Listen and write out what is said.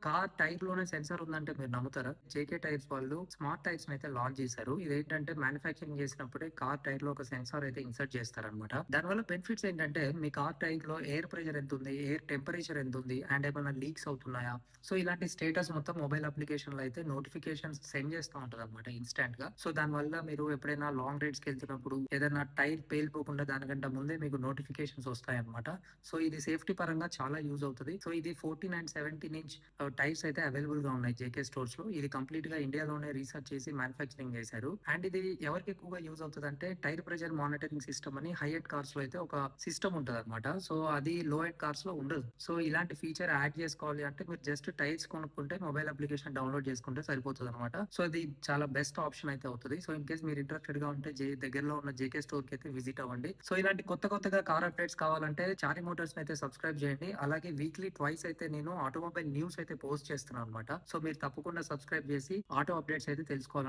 Car tyre లోనే censor ఉందంటే మీరు నమ్ముతారా? జేకే టైర్స్ వాళ్ళు స్మార్ట్ టైర్స్ అయితే లాంచ్ చేశారు. ఇదేంటంటే మ్యానుఫ్యాక్చరింగ్ చేసినప్పుడే కార్ టైర్ లో ఒక సెన్సార్ అయితే ఇన్సర్ట్ చేస్తారనమాట. దానివల్ల బెనిఫిట్స్ ఏంటంటే మీ కార్ టైర్ లో ఎయిర్ ప్రెషర్ ఎంత ఉంది, ఎయిర్ టెంపరేచర్ ఎంత ఉంది, అండ్ ఏమైనా లీక్స్ అవుతున్నాయా, సో ఇలాంటి స్టేటస్ మొత్తం మొబైల్ అప్లికేషన్ లో అయితే నోటిఫికేషన్స్ సెండ్ చేస్తా ఉంటది అనమాట ఇన్స్టాంట్ గా. సో దానివల్ల మీరు ఎప్పుడైనా లాంగ్ రైడ్స్ కి వెళ్తున్నప్పుడు ఏదైనా టైర్ పేలిపోకుండా దానికంటే ముందే మీకు నోటిఫికేషన్స్ వస్తాయి అనమాట. సో ఇది సేఫ్టీ పరంగా చాలా యూజ్ అవుతుంది. సో ఇది 14 అండ్ 17 ఇంచ్ టైర్స్ అయితే అవైలబుల్ గా ఉన్నాయి జేకే స్టోర్స్ లో. ఇది కంప్లీట్ గా ఇండియాలోనే రీసెర్చ్ చేసి మ్యానుఫ్యాక్చరింగ్ చేశారు. అండ్ ఇది ఎవరికి ఎక్కువగా యూజ్ అవుతుంది అంటే టైర్ ప్రెషర్ మానిటరింగ్ సిస్టమ్ అని హై ఎండ్ కార్స్ లో అయితే ఒక సిస్టమ్ ఉంటది అనమాట. సో అది లో ఎండ్ కార్స్ లో ఉండదు. సో ఇలాంటి ఫీచర్ యాడ్ చేసుకోవాలి అంటే మీరు జస్ట్ టైర్స్ కొనుక్కుంటే మొబైల్ అప్లికేషన్ డౌన్లోడ్ చేసుకుంటే సరిపోతుంది అనమాట. సో ఇది చాలా బెస్ట్ ఆప్షన్ అయితే అవుతుంది. సో ఇన్ కేస్ మీరు ఇంట్రెస్టెడ్ గా ఉంటే దగ్గరలో ఉన్న జేకే స్టోర్ కి అయితే విజిట్ అవ్వండి. సో ఇలాంటి కొత్తగా కార్ అప్డేట్స్ కావాలంటే చారి మోటార్స్ అయితే సబ్స్క్రైబ్ చేయండి. అలాగే వీక్లీ ట్వైస్ అయితే నేను ఆటోమొబైల్ న్యూస్ అయితే పోస్ట్ చేస్తున్నాను అనమాట. సో మీరు తప్పకుండా సబ్స్క్రైబ్ చేసి ఆటో అప్డేట్స్ అయితే తెలుసుకోవాలని